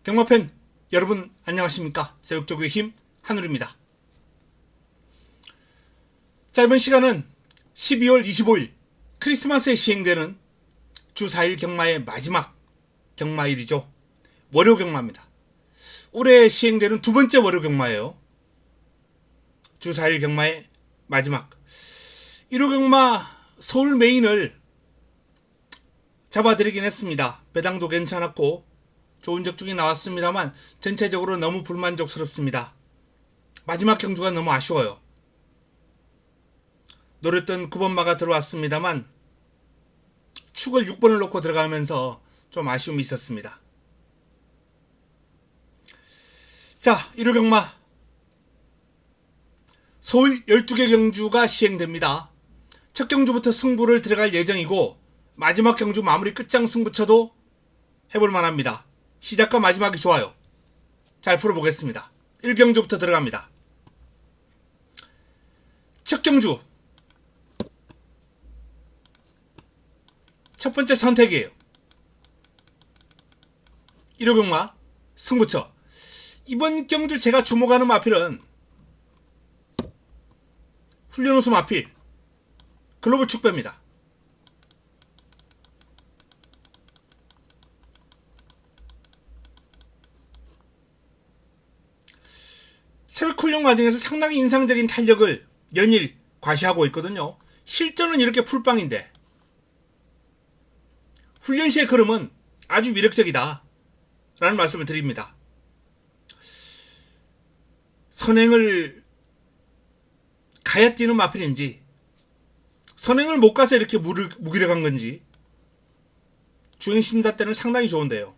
경마팬 여러분 안녕하십니까? 새벽조교의 힘 한울입니다. 자, 이번 시간은 12월 25일 크리스마스에 시행되는 주 4일 경마의 마지막 경마일이죠. 월요 경마입니다. 올해 시행되는 두 번째 월요 경마예요. 주 4일 경마의 마지막 1호 경마 서울 메인을 잡아드리긴 했습니다. 배당도 괜찮았고 좋은 적중이 나왔습니다만 전체적으로 너무 불만족스럽습니다. 마지막 경주가 너무 아쉬워요. 노렸던 9번마가 들어왔습니다만 축을 6번을 놓고 들어가면서 좀 아쉬움이 있었습니다. 자, 1호 경마 서울 12개 경주가 시행됩니다. 첫 경주부터 승부를 들어갈 예정이고 마지막 경주 마무리 끝장 승부처도 해볼 만합니다. 시작과 마지막이 좋아요. 잘 풀어보겠습니다. 1경주부터 들어갑니다. 첫 경주 첫 번째 선택이에요. 1호 경마 승부처. 이번 경주 제가 주목하는 마필은 훈련 우수 마필 글로벌 축배입니다. 새벽 훈련 과정에서 상당히 인상적인 탄력을 연일 과시하고 있거든요. 실전은 이렇게 풀빵인데 훈련 시의 걸음은 아주 위력적이다 라는 말씀을 드립니다. 선행을 가야 뛰는 마필인지 선행을 못 가서 이렇게 무기력한 건지 주행심사 때는 상당히 좋은데요.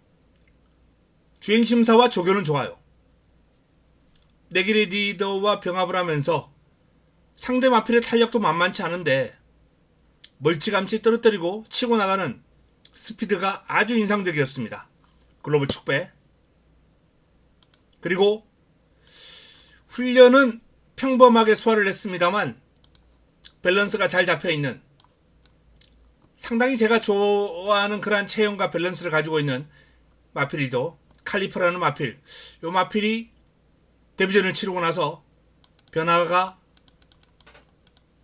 주행심사와 조교는 좋아요. 내길의 리더와 병합을 하면서 상대 마필의 탄력도 만만치 않은데 멀찌감치 떨어뜨리고 치고 나가는 스피드가 아주 인상적이었습니다. 글로벌 축배. 그리고 훈련은 평범하게 소화를 했습니다만 밸런스가 잘 잡혀있는 상당히 제가 좋아하는 그러한 체형과 밸런스를 가지고 있는 마필이죠. 칼리퍼라는 마필. 이 마필이 데뷔전을 치르고 나서 변화가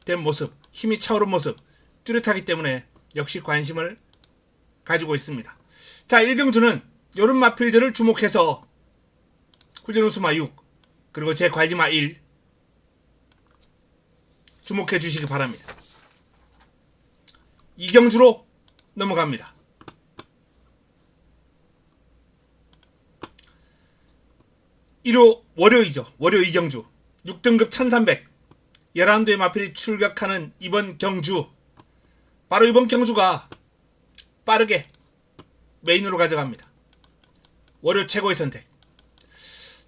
된 모습, 힘이 차오른 모습 뚜렷하기 때문에 역시 관심을 가지고 있습니다. 자, 1경주는 이런 마필들을 주목해서 훈련 우수마 6 그리고 제 관리마 1 주목해 주시기 바랍니다. 2경주로 넘어갑니다. 1호 월요이죠. 월요 2경주 6등급 1300 11도의 마필이 출격하는 이번 경주. 바로 이번 경주가 빠르게 메인으로 가져갑니다. 월요 최고의 선택.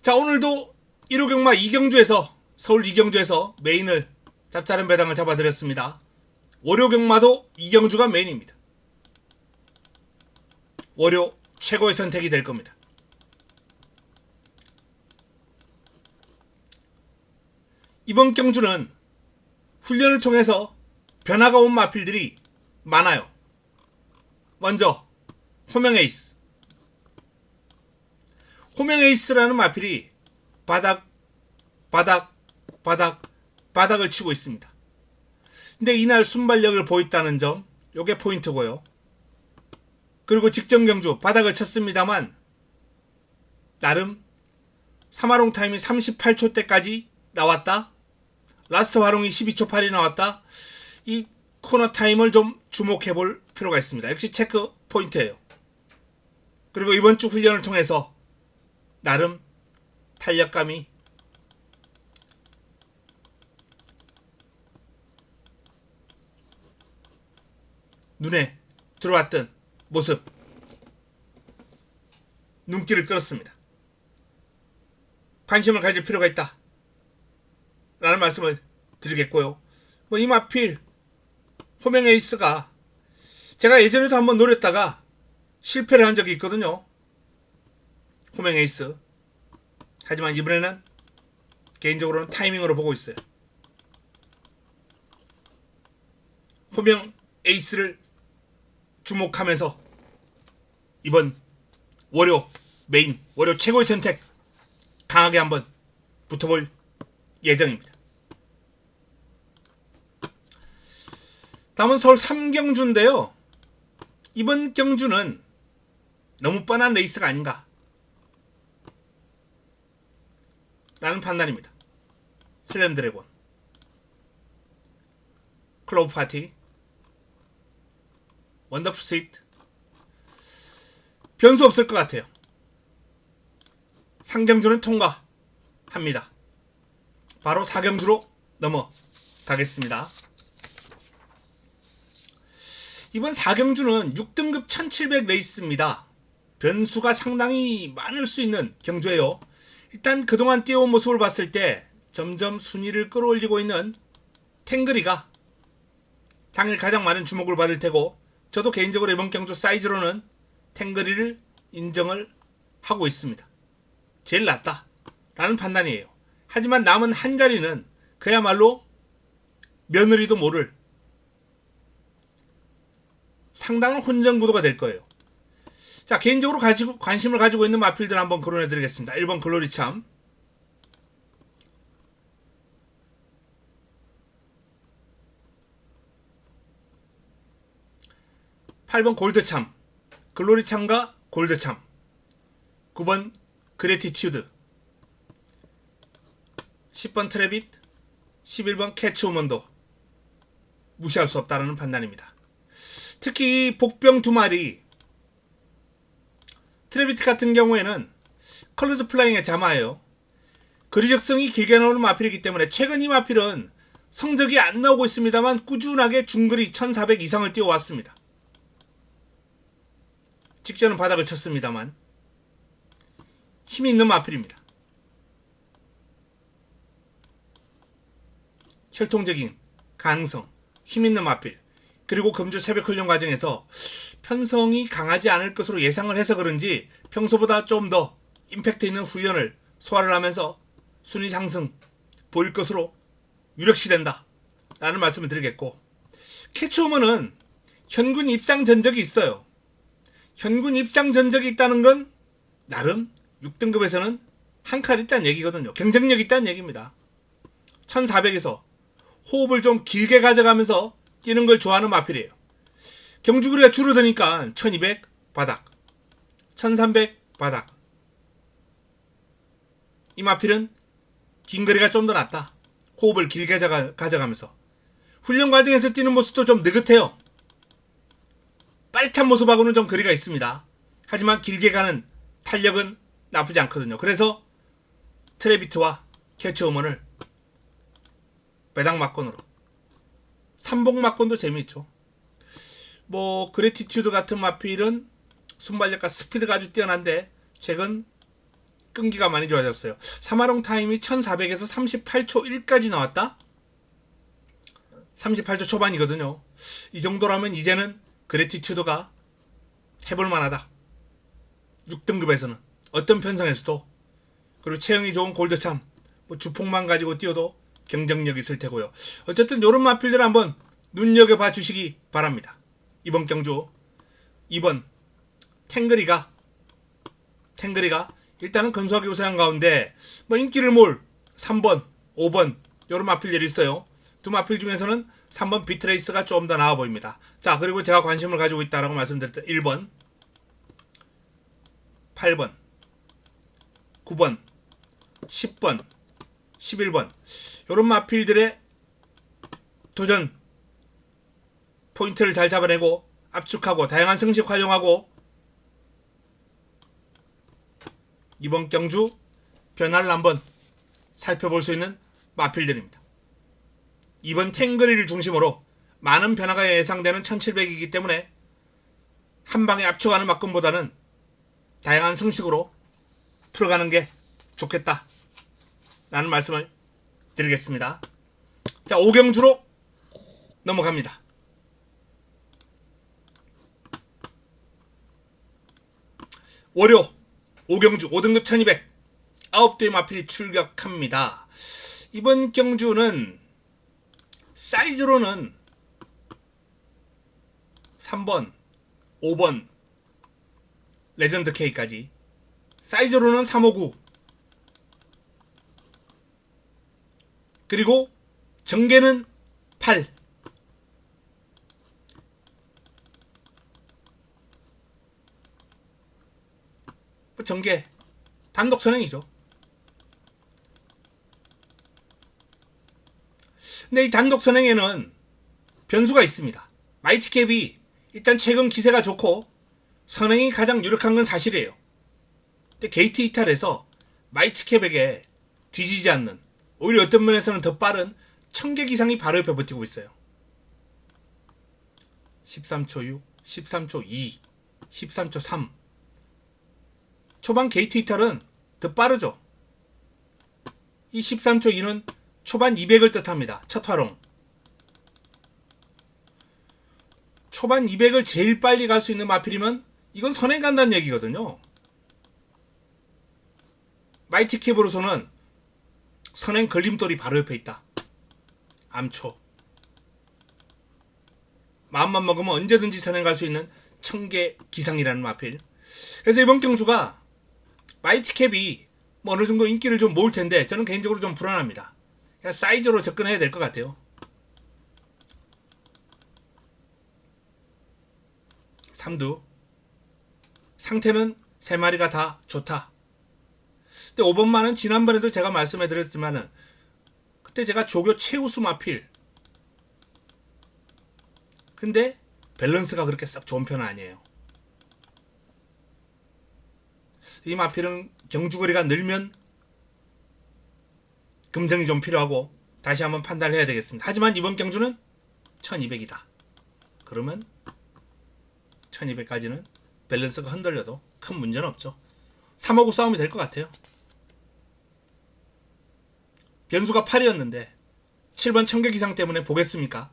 자, 오늘도 1호 경마 2경주에서 서울 2경주에서 메인을 짭짤한 배당을 잡아드렸습니다. 월요 경마도 2경주가 메인입니다. 월요 최고의 선택이 될 겁니다. 이번 경주는 훈련을 통해서 변화가 온 마필들이 많아요. 먼저 호명에이스. 호명에이스라는 마필이 바닥을 치고 있습니다. 근데 이날 순발력을 보였다는 점, 요게 포인트고요. 그리고 직전 경주 바닥을 쳤습니다만 나름 3화롱 타임이 38초 때까지 나왔다. 라스트 화롱이 12초 8이 나왔다. 이 코너 타임을 좀 주목해 볼 필요가 있습니다. 역시 체크 포인트예요. 그리고 이번 주 훈련을 통해서 나름 탄력감이 눈에 들어왔던 모습, 눈길을 끌었습니다. 관심을 가질 필요가 있다 라는 말씀을 드리겠고요. 이 마필 호명 에이스가 제가 예전에도 한번 노렸다가 실패를 한 적이 있거든요. 호명 에이스. 하지만 이번에는 개인적으로는 타이밍으로 보고 있어요. 호명 에이스를 주목하면서 이번 월요 메인 월요 최고의 선택 강하게 한번 붙어볼 예정입니다. 다음은 서울 3경주인데요. 이번 경주는 너무 뻔한 레이스가 아닌가 라는 판단입니다. 슬램 드래곤, 클로브 파티, 원더풀 스위트 변수 없을 것 같아요. 상경주는 통과합니다. 바로 4경주로 넘어가겠습니다. 이번 4경주는 6등급 1700 레이스입니다. 변수가 상당히 많을 수 있는 경주예요. 일단 그동안 뛰어온 모습을 봤을 때 점점 순위를 끌어올리고 있는 탱그리가 당일 가장 많은 주목을 받을 테고, 저도 개인적으로 이번 경주 사이즈로는 탱그리를 인정을 하고 있습니다. 제일 낫다 라는 판단이에요. 하지만 남은 한 자리는 그야말로 며느리도 모를 상당한 혼전 구도가 될 거예요. 자, 개인적으로 관심을 가지고 있는 마필들 한번 거론해 드리겠습니다. 1번 글로리참, 8번 골드참, 글로리참과 골드참, 9번 그래티튜드, 10번 트래빗, 11번 캐치우먼도 무시할 수 없다는 판단입니다. 특히 복병 2마리, 트래빗 같은 경우에는 컬러즈 플라잉의 자마예요. 거리적성이 길게 나오는 마필이기 때문에 최근 이 마필은 성적이 안 나오고 있습니다만 꾸준하게 중거리 1400 이상을 뛰어왔습니다. 직전은 바닥을 쳤습니다만 힘이 있는 마필입니다. 혈통적인 가능성, 힘 있는 마필, 그리고 금주 새벽 훈련 과정에서 편성이 강하지 않을 것으로 예상을 해서 그런지 평소보다 좀 더 임팩트 있는 훈련을 소화를 하면서 순위 상승 보일 것으로 유력시된다 라는 말씀을 드리겠고, 캐치우먼은 현군 입상 전적이 있어요. 현군 입상 전적이 있다는 건 나름 6등급에서는 한 칼 있다는 얘기거든요. 경쟁력 있다는 얘기입니다. 1400에서 호흡을 좀 길게 가져가면서 뛰는 걸 좋아하는 마필이에요. 경주거리가 줄어드니까 1200 바닥, 1300 바닥. 이 마필은 긴 거리가 좀 더 낫다. 호흡을 길게 가져가면서 훈련 과정에서 뛰는 모습도 좀 느긋해요. 빠릿한 모습하고는 좀 거리가 있습니다. 하지만 길게 가는 탄력은 나쁘지 않거든요. 그래서 트래비트와 캐치우먼을 배당 막건으로, 삼복 막건도 재미있죠. 뭐 그래티튜드 같은 마필은 순발력과 스피드가 아주 뛰어난데 최근 끈기가 많이 좋아졌어요. 사마롱 타임이 1400에서 38초 1까지 나왔다? 38초 초반이거든요. 이 정도라면 이제는 그래티튜드가 해볼 만하다. 6등급에서는 어떤 편성에서도. 그리고 체형이 좋은 골드참, 뭐 주폭만 가지고 뛰어도 경쟁력이 있을 테고요. 어쨌든 요런 마필들 한번 눈여겨봐 주시기 바랍니다. 이번 경주 2번 탱그리가 일단은 근소하게 우세한 가운데 뭐 인기를 몰 3번, 5번 요런 마필들이 있어요. 두 마필 중에서는 3번 비트레이스가 좀 더 나아 보입니다. 자, 그리고 제가 관심을 가지고 있다라고 말씀드렸던 1번, 8번, 9번, 10번, 11번 요런 마필들의 도전 포인트를 잘 잡아내고 압축하고 다양한 성식 활용하고 이번 경주 변화를 한번 살펴볼 수 있는 마필들입니다. 이번 탱그리를 중심으로 많은 변화가 예상되는 1700이기 때문에 한방에 압축하는 막건보다는 다양한 성식으로 풀어가는 게 좋겠다 라는 말씀을 드리겠습니다. 자, 5경주로 넘어갑니다. 월요 5경주 5등급 1200 9대의 마필이 출격합니다. 이번 경주는 사이즈로는 3번, 5번 레전드 K까지 사이즈로는 359. 그리고 전개는 8. 전개 단독 선행이죠. 근데 이 단독 선행에는 변수가 있습니다. 마이티캡이 일단 최근 기세가 좋고 선행이 가장 유력한 건 사실이에요. 근데 게이트 이탈에서 마이티캡에게 뒤지지 않는, 오히려 어떤 면에서는 더 빠른 1000개 기상이 바로 옆에 버티고 있어요. 13초 6, 13초 2, 13초 3. 초반 게이트 이탈은 더 빠르죠. 이 13초 2는 초반 200을 뜻합니다. 첫 활용. 초반 200을 제일 빨리 갈 수 있는 마필이면 이건 선행 간다는 얘기거든요. 마이티캡으로서는 선행 걸림돌이 바로 옆에 있다. 암초. 마음만 먹으면 언제든지 선행 갈 수 있는 1000개 기상이라는 마필. 그래서 이번 경주가 마이티캡이 뭐 어느 정도 인기를 좀 모을 텐데 저는 개인적으로 좀 불안합니다. 그냥 사이즈로 접근해야 될 것 같아요. 3두. 상태는 3마리가 다 좋다. 근데 5번만은 지난번에도 제가 말씀해 드렸지만은 그때 제가 조교 최우수 마필. 근데 밸런스가 그렇게 썩 좋은 편은 아니에요. 이 마필은 경주거리가 늘면 금정이 좀 필요하고 다시 한번 판단을 해야 되겠습니다. 하지만 이번 경주는 1200이다. 그러면 1200까지는 밸런스가 흔들려도 큰 문제는 없죠. 3하고 싸움이 될 것 같아요. 변수가 8이었는데 7번 1000개 기상 때문에 보겠습니까?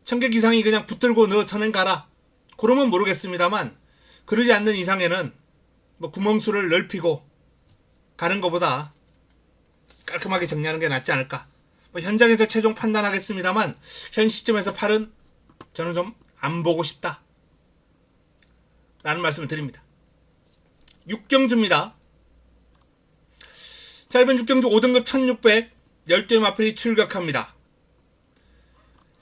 1000개 기상이 그냥 붙들고 너 선행 가라. 그러면 모르겠습니다만 그러지 않는 이상에는 뭐 구멍수를 넓히고 가는 것보다 깔끔하게 정리하는 게 낫지 않을까. 뭐 현장에서 최종 판단하겠습니다만 현 시점에서 8은 저는 좀 안 보고 싶다 라는 말씀을 드립니다. 6경주입니다. 자, 이번 6경주 5등급 1600 12의 마필이 출격합니다.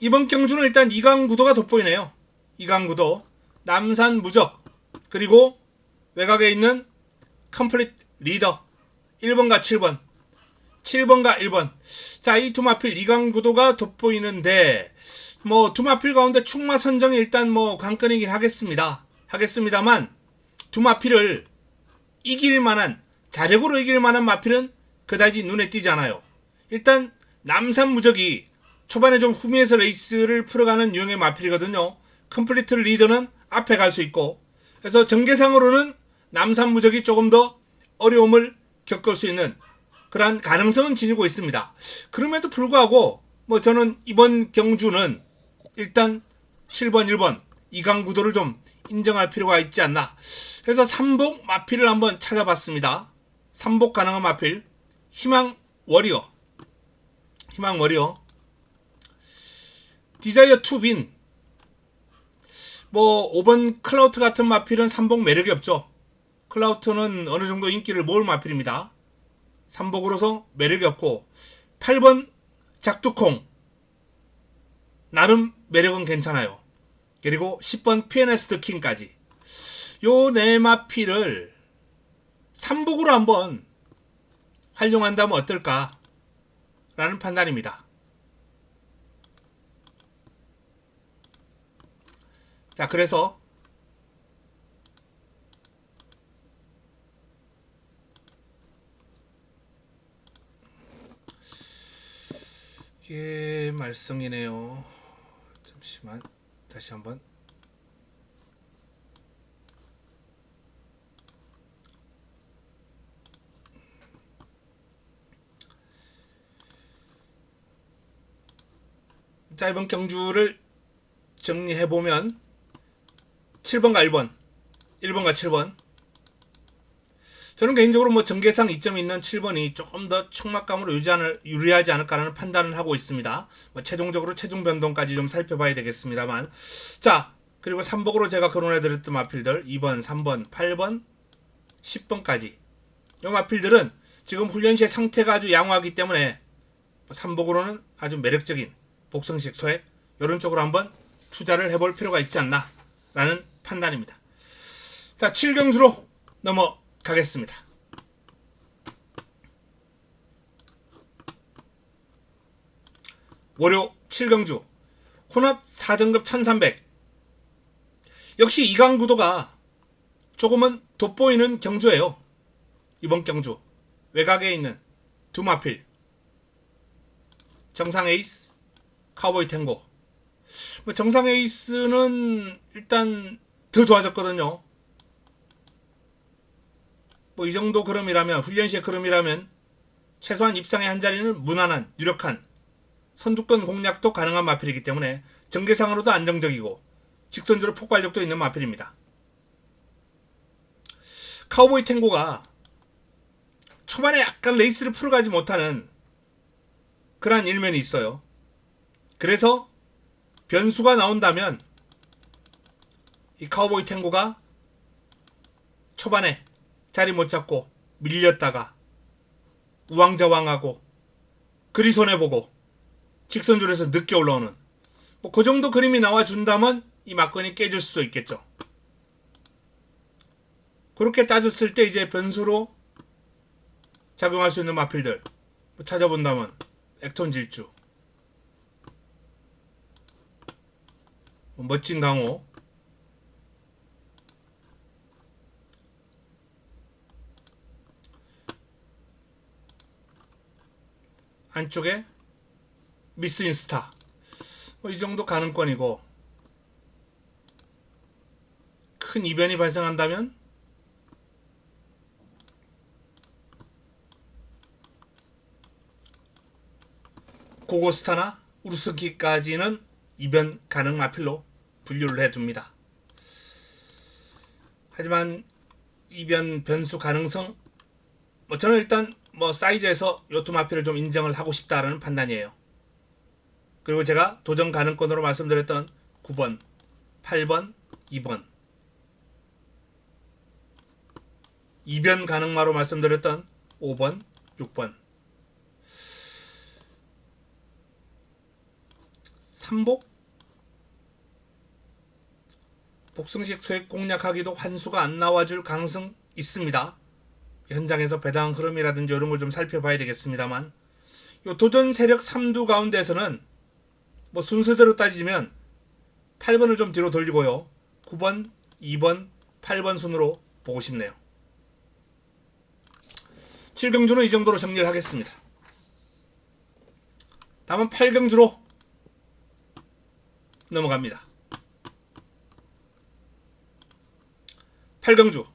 이번 경주는 일단 2강 구도가 돋보이네요. 2강 구도 남산 무적 그리고 외곽에 있는 컴플릿 리더 1번과 7번 7번과 1번. 자, 이 두 마필 2강 구도가 돋보이는데 뭐 두 마필 가운데 충마 선정이 일단 뭐 관건이긴 하겠습니다만 두 마필을 이길 만한, 자력으로 이길 만한 마필은 그다지 눈에 띄지 않아요. 일단 남산 무적이 초반에 좀 후미에서 레이스를 풀어가는 유형의 마필이거든요. 컴플리트 리더는 앞에 갈 수 있고, 그래서 전개상으로는 남산 무적이 조금 더 어려움을 겪을 수 있는 그러한 가능성은 지니고 있습니다. 그럼에도 불구하고 뭐 저는 이번 경주는 일단 7번 1번 2강 구도를 좀 인정할 필요가 있지 않나. 그래서 3복 마필을 한번 찾아봤습니다. 3복 가능한 마필 희망 워리어 디자이어 투빈. 뭐 5번 클라우트 같은 마필은 3복 매력이 없죠. 클라우트는 어느 정도 인기를 모을 마필입니다. 3복으로서 매력이 없고, 8번 작두콩 나름 매력은 괜찮아요. 그리고 10번 피어네스트 킹까지 요 네 마필을 3복으로 한번 활용한다면 어떨까 라는 판단입니다. 자, 그래서 이게 말썽이네요. 잠시만 다시 한번. 자, 이번 경주를 정리해보면 7번과 1번 1번과 7번, 저는 개인적으로 뭐 전개상 이점이 있는 7번이 조금 더 촉막감으로 유리하지 않을까라는 판단을 하고 있습니다. 뭐 최종적으로 체중 변동까지 좀 살펴봐야 되겠습니다만. 자, 그리고 3복으로 제가 거론해드렸던 마필들 2번, 3번, 8번, 10번까지 이 마필들은 지금 훈련 시의 상태가 아주 양호하기 때문에 삼복으로는 아주 매력적인 복성식 소액 이런 쪽으로 한번 투자를 해볼 필요가 있지 않나 라는 판단입니다. 자, 7경주로 넘어가겠습니다. 월요 7경주 혼합 4등급 1300 역시 이강 구도가 조금은 돋보이는 경주예요. 이번 경주 외곽에 있는 두 마필 정상 에이스, 카우보이 탱고. 정상 에이스는 일단 더 좋아졌거든요. 이 정도 그름이라면, 훈련시의 그름이라면 최소한 입상의 한 자리는 무난한, 유력한 선두권 공략도 가능한 마필이기 때문에 전개상으로도 안정적이고 직선주로 폭발력도 있는 마필입니다. 카우보이 탱고가 초반에 약간 레이스를 풀어가지 못하는 그러한 일면이 있어요. 그래서 변수가 나온다면 이 카우보이 탱고가 초반에 자리 못 잡고 밀렸다가 우왕좌왕하고 그리 손해보고 직선줄에서 늦게 올라오는 그 정도 그림이 나와준다면 이 막건이 깨질 수도 있겠죠. 그렇게 따졌을 때 이제 변수로 작용할 수 있는 마필들 찾아본다면 액톤 질주, 멋진 강호, 안쪽에 미스 인스타 이 정도 가능권이고, 큰 이변이 발생한다면 고고스타나 우르스키까지는 이변 가능 마필로 분류를 해둡니다. 하지만 이변 변수 가능성 저는 일단 사이즈에서 요 두 마필을 좀 인정을 하고 싶다라는 판단이에요. 그리고 제가 도전 가능권으로 말씀드렸던 9번, 8번, 2번 이변 가능마로 말씀드렸던 5번, 6번 삼복 복승식 소액 공략하기도 환수가 안 나와줄 가능성 있습니다. 현장에서 배당 흐름이라든지 이런 걸 좀 살펴봐야 되겠습니다만, 요 도전 세력 3두 가운데서는 순서대로 따지면 8번을 좀 뒤로 돌리고요. 9번, 2번, 8번 순으로 보고 싶네요. 7경주는 이 정도로 정리를 하겠습니다. 다음은 8경주로 넘어갑니다. 8경주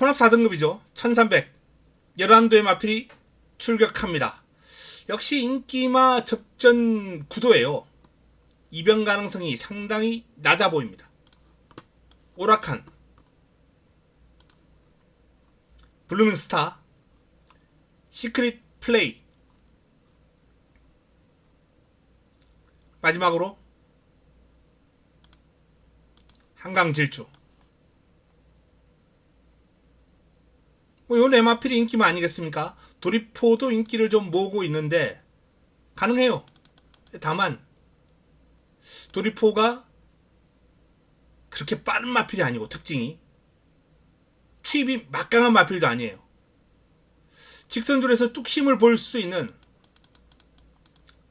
혼합 4등급이죠. 1300 11도의 마필이 출격합니다. 역시 인기마 접전 구도예요. 이변 가능성이 상당히 낮아 보입니다. 오락한 블루밍 스타, 시크릿 플레이, 마지막으로 한강 질주. 요 네 마필이 인기만 아니겠습니까? 도리포도 인기를 좀 모으고 있는데 가능해요. 다만 도리포가 그렇게 빠른 마필이 아니고, 특징이 추입이 막강한 마필도 아니에요. 직선줄에서 뚝심을 볼 수 있는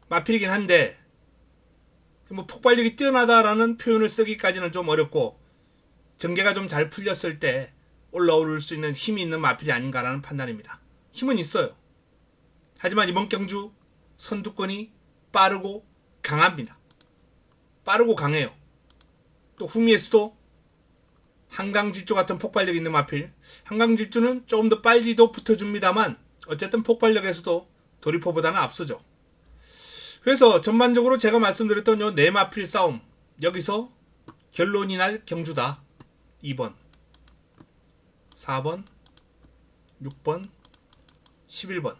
마필이긴 한데 폭발력이 뛰어나다라는 표현을 쓰기까지는 좀 어렵고, 전개가 좀 잘 풀렸을 때 올라올 수 있는 힘이 있는 마필이 아닌가라는 판단입니다. 힘은 있어요. 하지만 이번 경주 선두권이 빠르고 강합니다. 빠르고 강해요. 또 후미에서도 한강질주 같은 폭발력 있는 마필, 한강질주는 조금 더 빨리도 붙어줍니다만 어쨌든 폭발력에서도 도리포보다는 앞서죠. 그래서 전반적으로 제가 말씀드렸던 요 네 마필 싸움, 여기서 결론이 날 경주다. 2번, 4번, 6번, 11번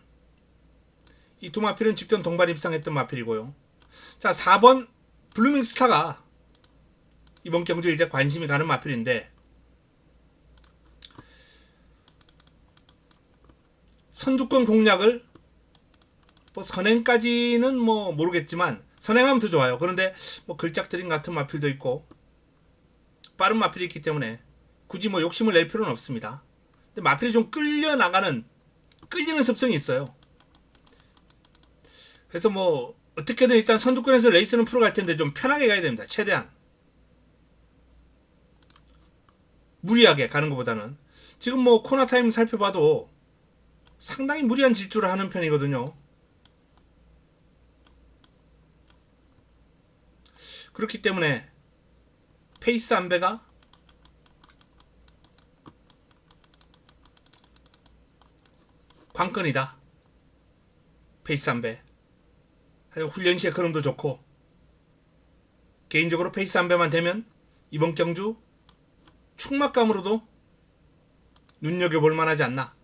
이 두 마필은 직전 동반 입상했던 마필이고요. 자, 4번 블루밍 스타가 이번 경주에 이제 관심이 가는 마필인데, 선두권 공략을 뭐 선행까지는 뭐 모르겠지만 선행하면 더 좋아요. 그런데 뭐 걸작드림 같은 마필도 있고 빠른 마필이 있기 때문에 굳이 뭐 욕심을 낼 필요는 없습니다. 근데 마필이 좀 끌리는 습성이 있어요. 그래서 뭐 어떻게든 일단 선두권에서 레이스는 풀어갈 텐데 좀 편하게 가야 됩니다. 최대한 무리하게 가는 것보다는. 지금 뭐 코너 타임 살펴봐도 상당히 무리한 질주를 하는 편이거든요. 그렇기 때문에 페이스 안배가 관건이다. 페이스 안배. 훈련 시의 흐름도 좋고 개인적으로 페이스 안배만 되면 이번 경주 충막감으로도 눈여겨볼 만하지 않나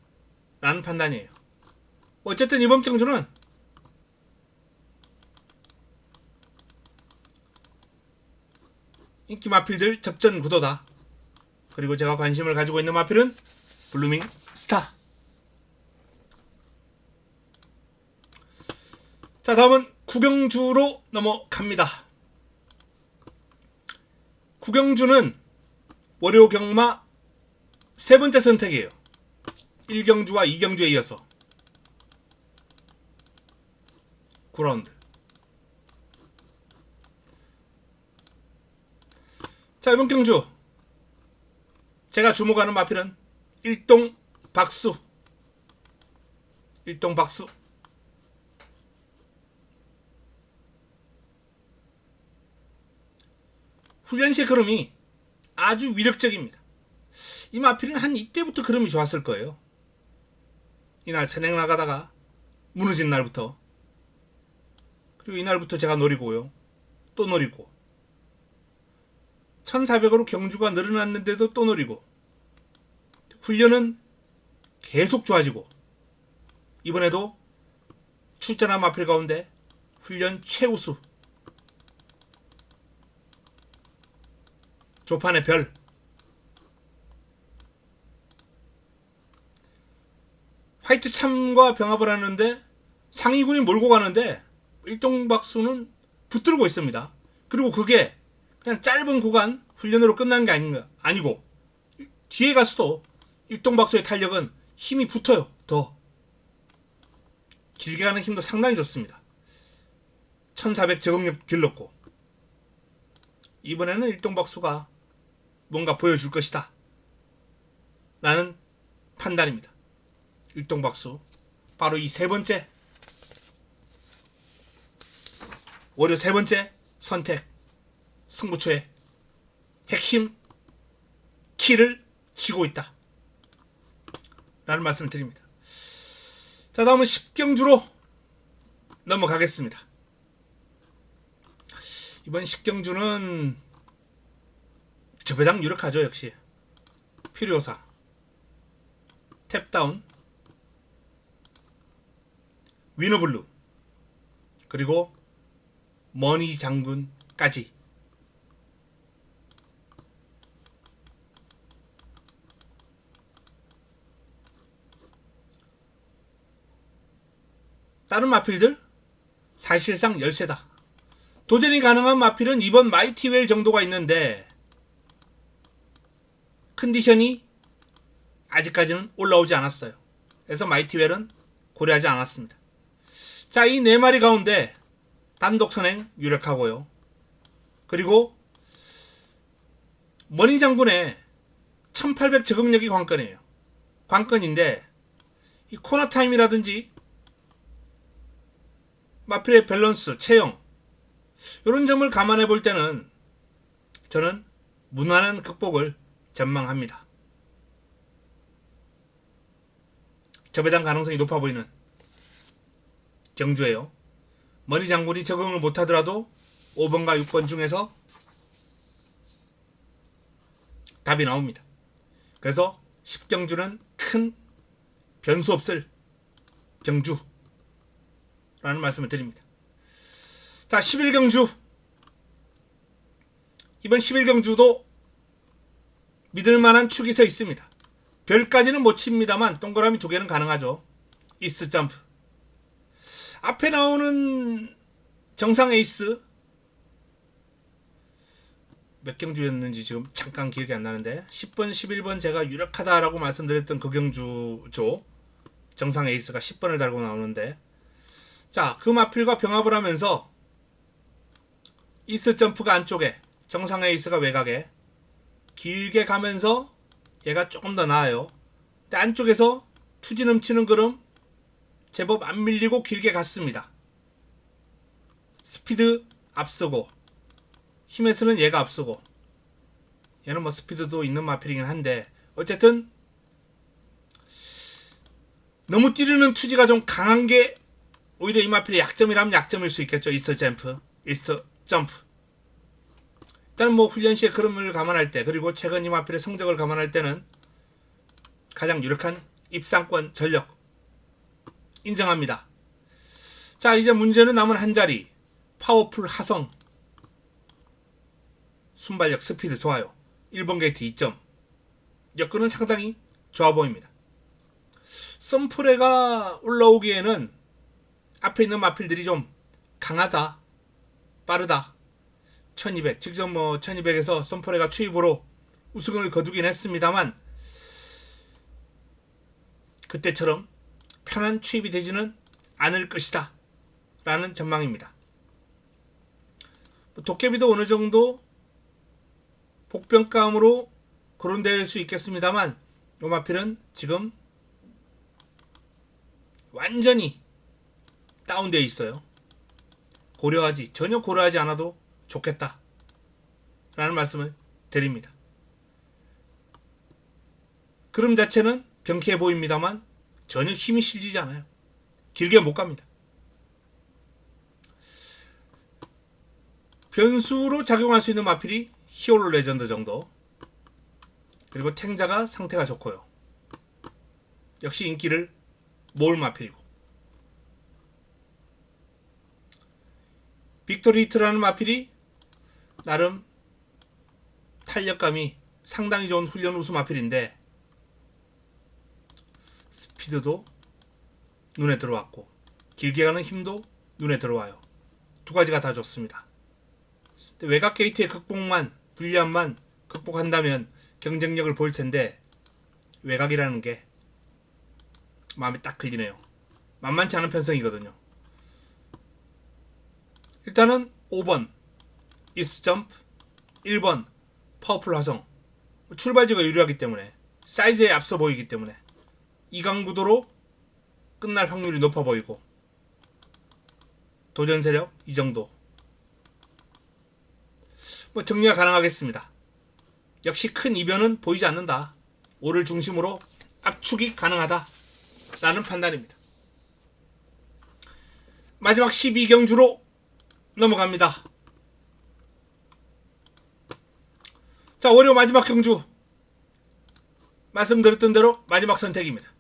라는 판단이에요. 어쨌든 이번 경주는 인기 마필들 접전 구도다. 그리고 제가 관심을 가지고 있는 마필은 블루밍 스타. 자, 다음은 구경주로 넘어갑니다. 구경주는 월요 경마 세 번째 선택이에요. 1경주와 2경주에 이어서 9라운드. 자, 이번 경주 제가 주목하는 마필은 일동 박수. 훈련시 흐름이 아주 위력적입니다. 이 마필은 한 이때부터 흐름이 좋았을 거예요. 이날 선행 나가다가 무너진 날부터, 그리고 이날부터 제가 노리고요. 또 노리고 1400으로 경주가 늘어났는데도 또 노리고 훈련은 계속 좋아지고 이번에도 출전한 마필 가운데 훈련 최우수 조판의 별. 화이트 참과 병합을 하는데 상위군이 몰고 가는데 일동박수는 붙들고 있습니다. 그리고 그게 그냥 짧은 구간 훈련으로 끝난 게 아니고 뒤에 가서도 일동박수의 탄력은 힘이 붙어요. 더 길게 가는 힘도 상당히 좋습니다. 1400 적응력 길렀고 이번에는 일동박수가 뭔가 보여줄 것이다 라는 판단입니다. 일동박수 바로 이 월요 세 번째 선택 승부처의 핵심 키를 쥐고 있다 라는 말씀을 드립니다. 자, 다음은 10경주로 넘어가겠습니다. 이번 10경주는 저배당 유력하죠. 역시 퓨리오사, 탭다운, 위너블루, 그리고 머니 장군까지. 다른 마필들 사실상 열세다. 도전이 가능한 마필은 이번 마이티웰 정도가 있는데 컨디션이 아직까지는 올라오지 않았어요. 그래서 마이티웰은 고려하지 않았습니다. 자, 이 네 마리 가운데 단독 선행 유력하고요. 그리고 머니 장군의 1800 적응력이 관건이에요. 관건인데 이 코너 타임이라든지 마필의 밸런스, 체형 이런 점을 감안해 볼 때는 저는 무난한 극복을 전망합니다. 저배당 가능성이 높아 보이는 경주예요. 머니 장군이 적응을 못하더라도 5번과 6번 중에서 답이 나옵니다. 그래서 10경주는 큰 변수 없을 경주 라는 말씀을 드립니다. 자, 11경주. 이번 11경주도 믿을만한 축이 서 있습니다. 별까지는 못 칩니다만 동그라미 2개는 가능하죠. 이스트 점프. 앞에 나오는 정상 에이스 몇 경주였는지 지금 잠깐 기억이 안 나는데 10번, 11번 제가 유력하다라고 말씀드렸던 그 경주죠. 정상 에이스가 10번을 달고 나오는데, 자, 그 마필과 병합을 하면서 이스트 점프가 안쪽에, 정상 에이스가 외곽에 길게 가면서 얘가 조금 더 나아요. 근데 안쪽에서 투지 넘치는 걸음 제법 안 밀리고 길게 갔습니다. 스피드 앞서고 힘에서는 얘가 앞서고, 얘는 뭐 스피드도 있는 마필이긴 한데 어쨌든 너무 뛰르는 투지가 좀 강한 게 오히려 이 마필의 약점이라면 약점일 수 있겠죠. 이스트 점프. 일단 뭐 훈련 시의 그름을 감안할 때, 그리고 최근 이 마필의 성적을 감안할 때는 가장 유력한 입상권 전력 인정합니다. 자, 이제 문제는 남은 한 자리. 파워풀 하성. 순발력, 스피드 좋아요. 1번 게이트 2점. 여건은 상당히 좋아 보입니다. 썸프레가 올라오기에는 앞에 있는 마필들이 좀 강하다, 빠르다. 1200, 직접 뭐 1200에서 썸프레가 추입으로 우승을 거두긴 했습니다만 그때처럼 편한 추입이 되지는 않을 것이다 라는 전망입니다. 도깨비도 어느 정도 복병감으로 거론될 수 있겠습니다만 요 마필은 지금 완전히 다운되어 있어요. 전혀 고려하지 않아도 좋겠다 라는 말씀을 드립니다. 그름 자체는 병쾌해 보입니다만 전혀 힘이 실리지 않아요. 길게 못 갑니다. 변수로 작용할 수 있는 마필이 히어로 레전드 정도, 그리고 탱자가 상태가 좋고요. 역시 인기를 모을 마필이고, 빅토리 히트라는 마필이 나름 탄력감이 상당히 좋은 훈련 우수 마필인데 스피드도 눈에 들어왔고 길게 가는 힘도 눈에 들어와요. 두 가지가 다 좋습니다. 외곽 게이트의 불리함만 극복한다면 경쟁력을 보일 텐데 외곽이라는 게 마음에 딱 걸리네요. 만만치 않은 편성이거든요. 일단은 5번 이스트 점프, 1번 파워풀 화성. 출발지가 유리하기 때문에, 사이즈에 앞서 보이기 때문에 이강구도로 끝날 확률이 높아 보이고, 도전 세력 이 정도. 뭐 정리가 가능하겠습니다. 역시 큰 이변은 보이지 않는다. 5를 중심으로 압축이 가능하다 라는 판단입니다. 마지막 12경주로 넘어갑니다. 자, 월요 마지막 경주, 말씀드렸던 대로 마지막 선택입니다.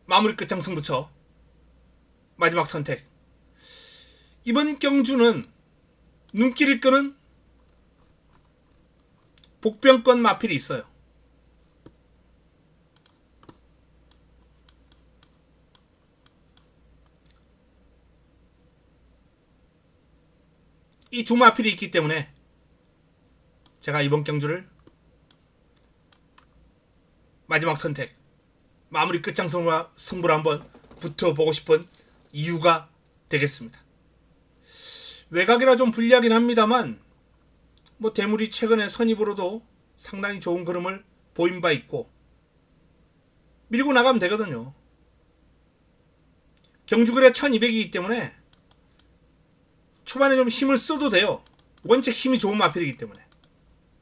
마무리 끝장 승부처 마지막 선택. 이번 경주는 눈길을 끄는 복병권 마필이 있어요. 이 두 마필이 있기 때문에 제가 이번 경주를 마지막 선택, 마무리 끝장 승부를 한번 붙어보고 싶은 이유가 되겠습니다. 외곽이라 좀 불리하긴 합니다만 뭐 대물이 최근에 선입으로도 상당히 좋은 그림을 보인 바 있고 밀고 나가면 되거든요. 경주거래 1200이기 때문에 초반에 좀 힘을 써도 돼요. 원체 힘이 좋은 마필이기 때문에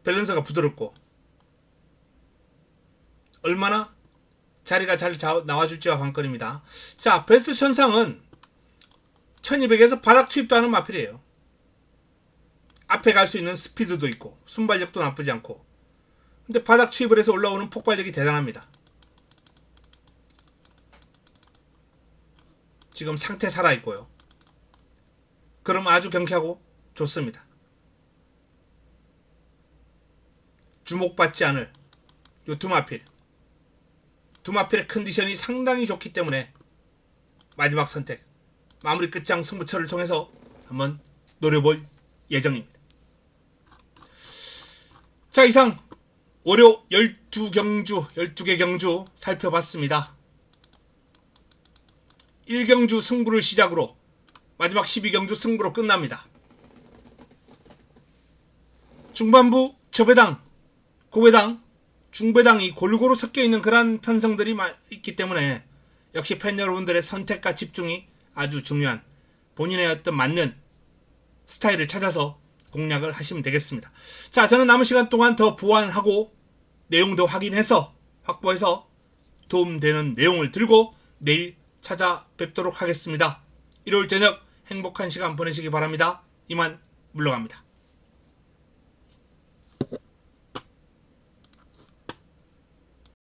밸런스가 부드럽고 얼마나 자리가 잘 나와줄지가 관건입니다. 자, 베스트 천상은 1200에서 바닥 투입도 하는 마필이에요. 앞에 갈 수 있는 스피드도 있고 순발력도 나쁘지 않고, 근데 바닥 투입을 해서 올라오는 폭발력이 대단합니다. 지금 상태 살아있고요. 그럼 아주 경쾌하고 좋습니다. 주목받지 않을 요 두마필. 두마필의 컨디션이 상당히 좋기 때문에 마지막 선택, 마무리 끝장 승부처를 통해서 한번 노려볼 예정입니다. 자, 이상 월요 12개 경주 살펴봤습니다. 1경주 승부를 시작으로 마지막 12경주 승부로 끝납니다. 중반부 저배당, 고배당, 중배당이 골고루 섞여있는 그런 편성들이 있기 때문에 역시 팬 여러분들의 선택과 집중이 아주 중요한, 본인의 어떤 맞는 스타일을 찾아서 공략을 하시면 되겠습니다. 자, 저는 남은 시간 동안 더 보완하고 내용도 확인해서 확보해서 도움되는 내용을 들고 내일 찾아뵙도록 하겠습니다. 일요일 저녁 행복한 시간 보내시기 바랍니다. 이만 물러갑니다.